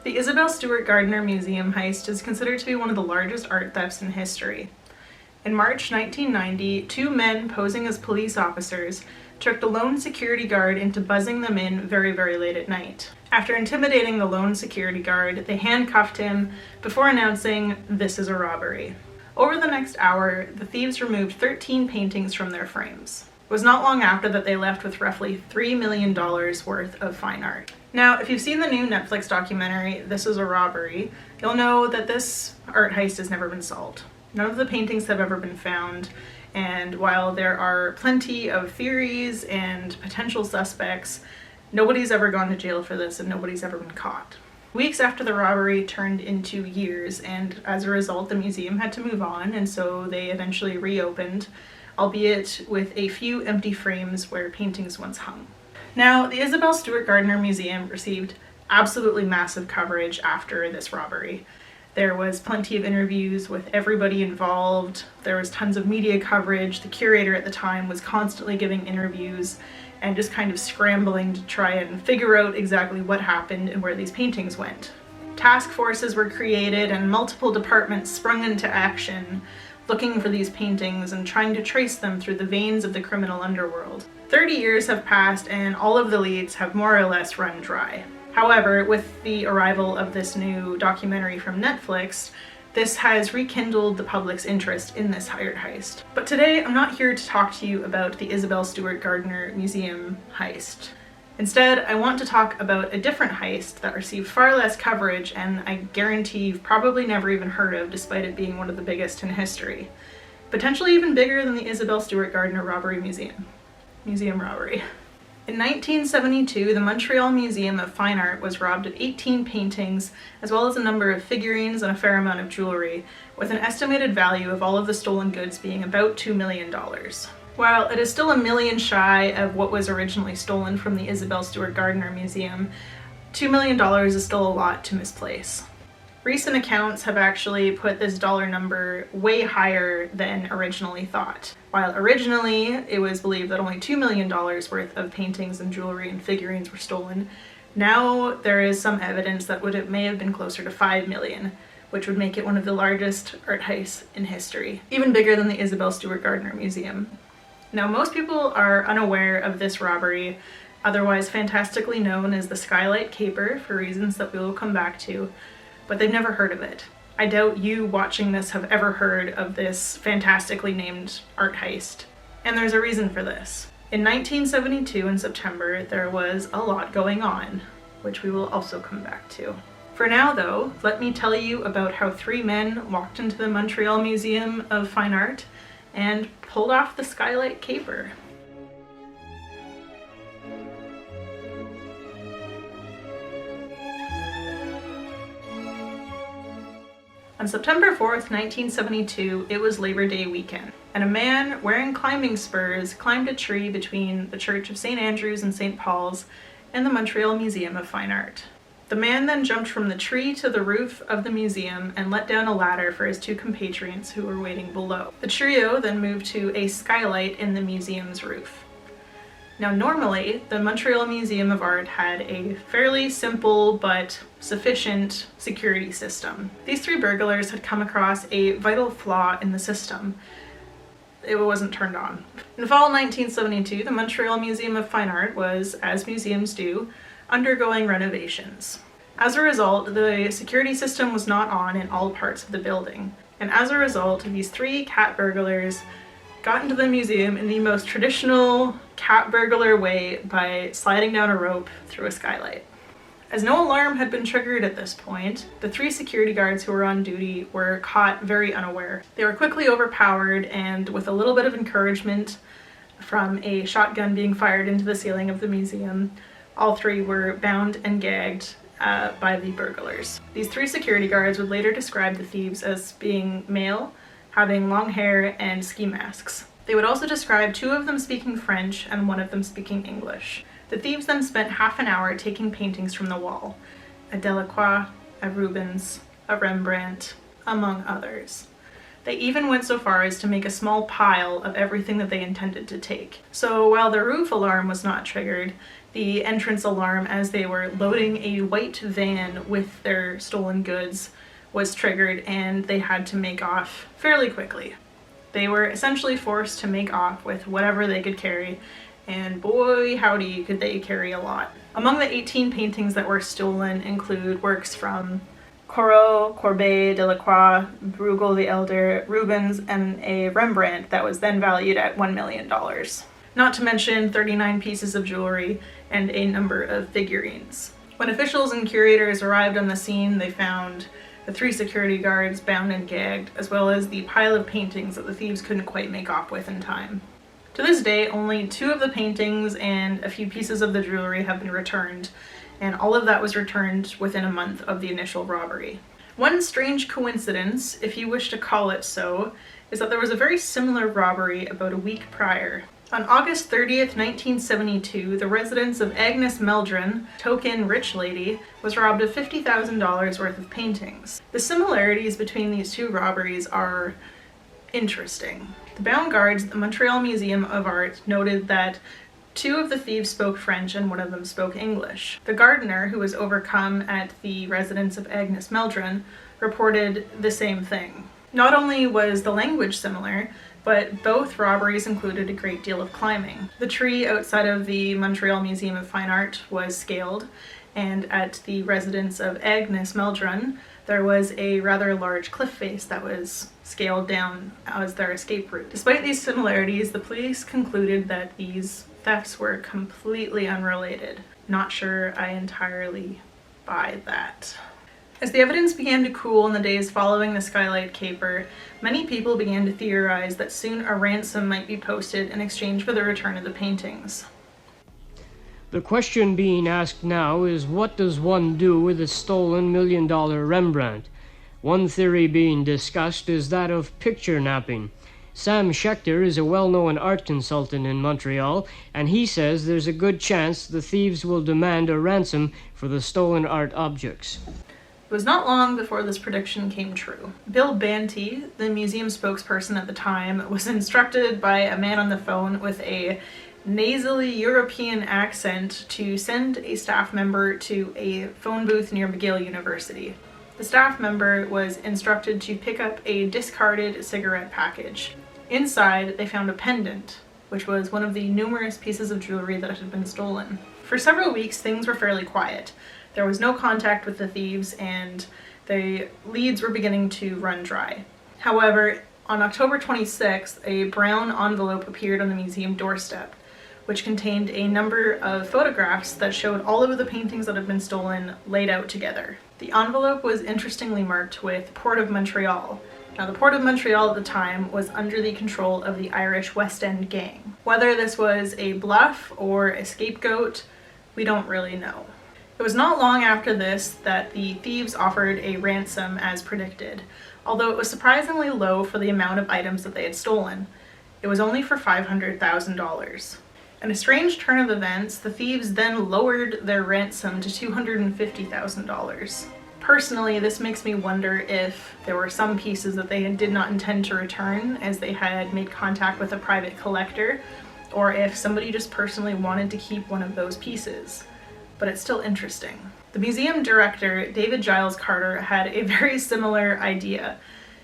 The Isabelle Stewart Gardiner Museum heist is considered to be one of the largest art thefts in history. In March 1990, two men posing as police officers tricked a lone security guard into buzzing them in very, very late at night. After intimidating the lone security guard, they handcuffed him before announcing, "This is a robbery." Over the next hour, the thieves removed 13 paintings from their frames. It was not long after that they left with roughly $3 million worth of fine art. Now, if you've seen the new Netflix documentary, This Is a Robbery, you'll know that this art heist has never been solved. None of the paintings have ever been found, and while there are plenty of theories and potential suspects, nobody's ever gone to jail for this and nobody's ever been caught. Weeks after the robbery turned into years, and as a result the museum had to move on, and so they eventually reopened, albeit with a few empty frames where paintings once hung. Now, the Isabelle Stewart Gardiner Museum received absolutely massive coverage after this robbery. There was plenty of interviews with everybody involved, there was tons of media coverage, the curator at the time was constantly giving interviews and just kind of scrambling to try and figure out exactly what happened and where these paintings went. Task forces were created and multiple departments sprung into action looking for these paintings and trying to trace them through the veins of the criminal underworld. 30 years have passed and all of the leads have more or less run dry. However, with the arrival of this new documentary from Netflix, this has rekindled the public's interest in this art heist. But today, I'm not here to talk to you about the Isabelle Stewart Gardiner Museum heist. Instead, I want to talk about a different heist that received far less coverage and I guarantee you've probably never even heard of, despite it being one of the biggest in history. Potentially even bigger than the Isabelle Stewart Gardiner Museum robbery. In 1972, the Montreal Museum of Fine Art was robbed of 18 paintings, as well as a number of figurines and a fair amount of jewelry, with an estimated value of all of the stolen goods being about $2 million. While it is still $1 million shy of what was originally stolen from the Isabelle Stewart Gardiner Museum, $2 million is still a lot to misplace. Recent accounts have actually put this dollar number way higher than originally thought. While originally it was believed that only $2 million worth of paintings and jewelry and figurines were stolen, now there is some evidence that it may have been closer to $5 million, which would make it one of the largest art heists in history, even bigger than the Isabelle Stewart Gardiner Museum. Now, most people are unaware of this robbery, otherwise fantastically known as the Skylight Caper, for reasons that we will come back to, but they've never heard of it. I doubt you watching this have ever heard of this fantastically named art heist. And there's a reason for this. In 1972 in September, there was a lot going on, which we will also come back to. For now though, let me tell you about how three men walked into the Montreal Museum of Fine Art and pulled off the Skylight Caper. On September 4th, 1972, it was Labor Day weekend, and a man wearing climbing spurs climbed a tree between the Church of St. Andrew's and St. Paul's and the Montreal Museum of Fine Art. The man then jumped from the tree to the roof of the museum and let down a ladder for his two compatriots who were waiting below. The trio then moved to a skylight in the museum's roof. Now normally, the Montreal Museum of Art had a fairly simple but sufficient security system. These three burglars had come across a vital flaw in the system. It wasn't turned on. In fall 1972, the Montreal Museum of Fine Art was, as museums do, undergoing renovations. As a result, the security system was not on in all parts of the building, and as a result, these three cat burglars got into the museum in the most traditional cat burglar way by sliding down a rope through a skylight. As no alarm had been triggered at this point, the three security guards who were on duty were caught very unaware. They were quickly overpowered, and with a little bit of encouragement from a shotgun being fired into the ceiling of the museum, all three were bound and gagged by the burglars. These three security guards would later describe the thieves as being male, having long hair and ski masks. They would also describe two of them speaking French and one of them speaking English. The thieves then spent half an hour taking paintings from the wall, a Delacroix, a Rubens, a Rembrandt, among others. They even went so far as to make a small pile of everything that they intended to take. So while the roof alarm was not triggered, the entrance alarm as they were loading a white van with their stolen goods was triggered, and they had to make off fairly quickly. They were essentially forced to make off with whatever they could carry, and boy howdy could they carry a lot. Among the 18 paintings that were stolen include works from Corot, Courbet, Delacroix, Bruegel the Elder, Rubens, and a Rembrandt that was then valued at $1 million. Not to mention 39 pieces of jewelry and a number of figurines. When officials and curators arrived on the scene, they found the 3 security guards bound and gagged, as well as the pile of paintings that the thieves couldn't quite make off with in time. To this day, only 2 of the paintings and a few pieces of the jewelry have been returned, and all of that was returned within a month of the initial robbery. One strange coincidence, if you wish to call it so, is that there was a very similar robbery about a week prior. On August 30th, 1972, the residence of Agnes Meldrum, token rich lady, was robbed of $50,000 worth of paintings. The similarities between these 2 robberies are interesting. The bound guards at the Montreal Museum of Art noted that 2 of the thieves spoke French and 1 of them spoke English. The gardener, who was overcome at the residence of Agnes Meldrum, reported the same thing. Not only was the language similar, but both robberies included a great deal of climbing. The tree outside of the Montreal Museum of Fine Art was scaled, and at the residence of Agnes Meldrum, there was a rather large cliff face that was scaled down as their escape route. Despite these similarities, the police concluded that these thefts were completely unrelated. Not sure I entirely buy that. As the evidence began to cool in the days following the Skylight Caper, many people began to theorize that soon a ransom might be posted in exchange for the return of the paintings. The question being asked now is, what does one do with a stolen $1 million Rembrandt? One theory being discussed is that of picture napping. Sam Schechter is a well-known art consultant in Montreal, and he says there's a good chance the thieves will demand a ransom for the stolen art objects. It was not long before this prediction came true. Bill Banty, the museum spokesperson at the time, was instructed by a man on the phone with a nasally European accent to send a staff member to a phone booth near McGill University. The staff member was instructed to pick up a discarded cigarette package. Inside, they found a pendant, which was one of the numerous pieces of jewelry that had been stolen. For several weeks, things were fairly quiet. There was no contact with the thieves, and the leads were beginning to run dry. However, on October 26th, a brown envelope appeared on the museum doorstep, which contained a number of photographs that showed all of the paintings that had been stolen laid out together. The envelope was interestingly marked with Port of Montreal. Now, the Port of Montreal at the time was under the control of the Irish West End gang. Whether this was a bluff or a scapegoat, we don't really know. It was not long after this that the thieves offered a ransom as predicted, although it was surprisingly low for the amount of items that they had stolen. It was only for $500,000. In a strange turn of events, the thieves then lowered their ransom to $250,000. Personally, this makes me wonder if there were some pieces that they did not intend to return, as they had made contact with a private collector, or if somebody just personally wanted to keep one of those pieces. But it's still interesting. The museum director, David Giles Carter, had a very similar idea,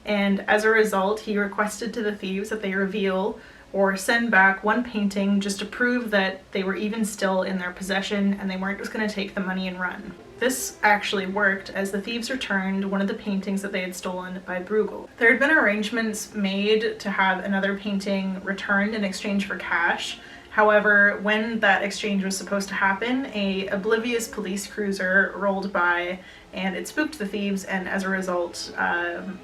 and as a result, he requested to the thieves that they reveal or send back one painting just to prove that they were even still in their possession and they weren't just going to take the money and run. This actually worked, as the thieves returned one of the paintings that they had stolen by Bruegel. There had been arrangements made to have another painting returned in exchange for cash. However, when that exchange was supposed to happen, a oblivious police cruiser rolled by and it spooked the thieves, and as a result,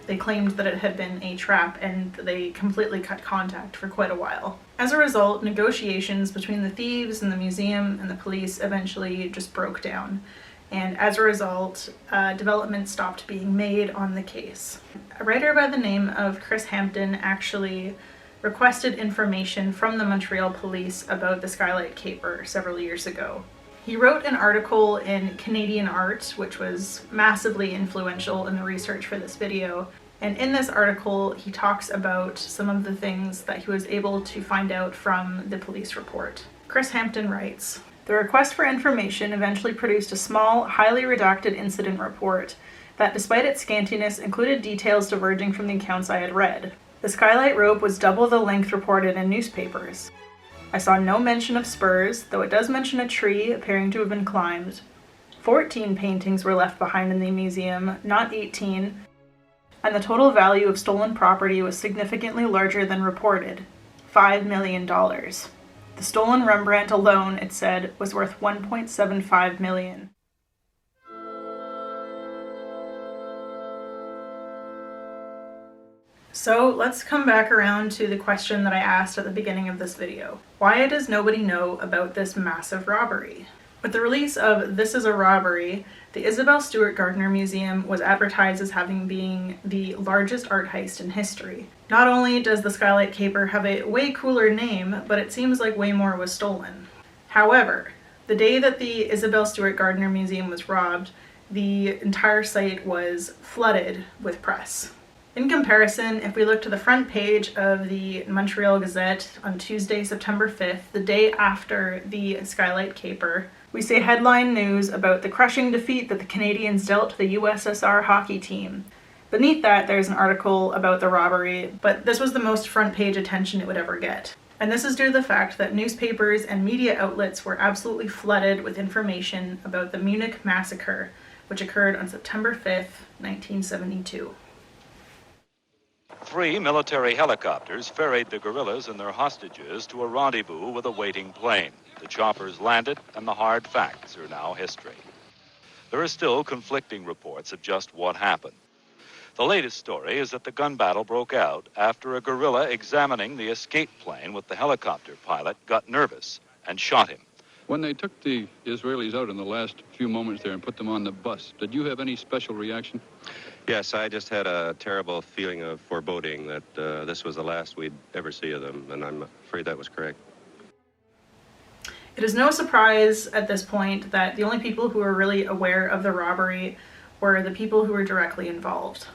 they claimed that it had been a trap and they completely cut contact for quite a while. As a result, negotiations between the thieves and the museum and the police eventually just broke down. And as a result, development stopped being made on the case. A writer by the name of Chris Hampton actually requested information from the Montreal police about the Skylight Caper several years ago. He wrote an article in Canadian Art, which was massively influential in the research for this video. And in this article, he talks about some of the things that he was able to find out from the police report. Chris Hampton writes, The request for information eventually produced a small, highly redacted incident report that, despite its scantiness, included details diverging from the accounts I had read. The skylight rope was double the length reported in newspapers. I saw no mention of spurs, though it does mention a tree appearing to have been climbed. 14 paintings were left behind in the museum, not 18, and the total value of stolen property was significantly larger than reported, $5 million. The stolen Rembrandt alone, it said, was worth $1.75 million. So let's come back around to the question that I asked at the beginning of this video. Why does nobody know about this massive robbery? With the release of This Is a Robbery, the Isabelle Stewart Gardiner Museum was advertised as having been the largest art heist in history. Not only does the Skylight Caper have a way cooler name, but it seems like way more was stolen. However, the day that the Isabelle Stewart Gardiner Museum was robbed, the entire site was flooded with press. In comparison, if we look to the front page of the Montreal Gazette on Tuesday, September 5th, the day after the Skylight Caper, we see headline news about the crushing defeat that the Canadians dealt to the USSR hockey team. Beneath that, there's an article about the robbery, but this was the most front page attention it would ever get. And this is due to the fact that newspapers and media outlets were absolutely flooded with information about the Munich massacre, which occurred on September 5th, 1972. 3 military helicopters ferried the guerrillas and their hostages to a rendezvous with a waiting plane. The choppers landed, and the hard facts are now history. There are still conflicting reports of just what happened. The latest story is that the gun battle broke out after a guerrilla examining the escape plane with the helicopter pilot got nervous and shot him. When they took the Israelis out in the last few moments there and put them on the bus, did you have any special reaction? Yes, I just had a terrible feeling of foreboding that this was the last we'd ever see of them, and I'm afraid that was correct. It is no surprise at this point that the only people who were really aware of the robbery were the people who were directly involved.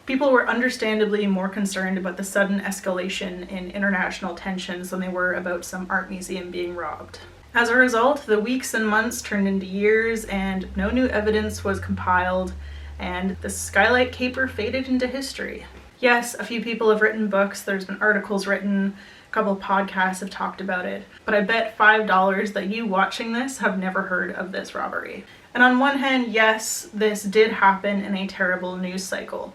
People were understandably more concerned about the sudden escalation in international tensions than they were about some art museum being robbed. As a result, the weeks and months turned into years and no new evidence was compiled, and the Skylight Caper faded into history. Yes, a few people have written books, there's been articles written, a couple of podcasts have talked about it, but I bet $5 that you watching this have never heard of this robbery. And on one hand, yes, this did happen in a terrible news cycle,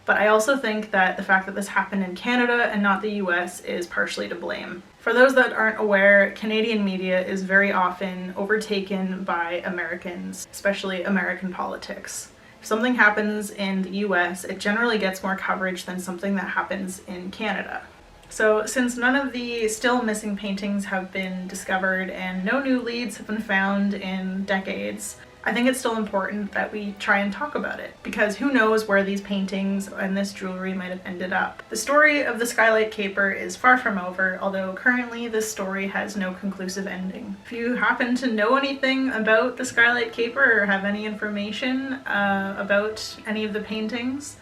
but I also think that the fact that this happened in Canada and not the US is partially to blame. For those that aren't aware, Canadian media is very often overtaken by Americans, especially American politics. If something happens in the US, it generally gets more coverage than something that happens in Canada. So since none of the still missing paintings have been discovered and no new leads have been found in decades, I think it's still important that we try and talk about it, because who knows where these paintings and this jewelry might have ended up. The story of the Skylight Caper is far from over, although currently this story has no conclusive ending. If you happen to know anything about the Skylight Caper or have any information about any of the paintings,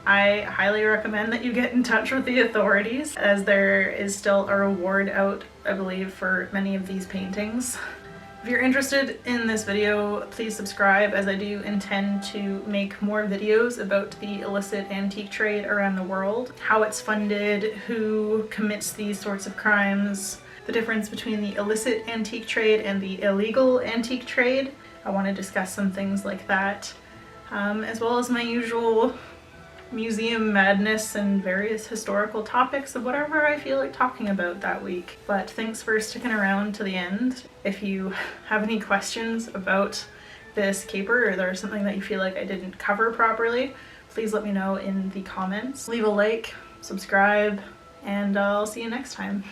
I highly recommend that you get in touch with the authorities, as there is still a reward out, I believe, for many of these paintings. If you're interested in this video, please subscribe, as I do intend to make more videos about the illicit antique trade around the world, how it's funded, who commits these sorts of crimes, the difference between the illicit antique trade and the illegal antique trade. I want to discuss some things like that, as well as my usual museum madness and various historical topics of whatever I feel like talking about that week. But thanks for sticking around to the end. If you have any questions about this caper, or there's something that you feel like I didn't cover properly, please let me know in the comments. Leave a like, subscribe, and I'll see you next time.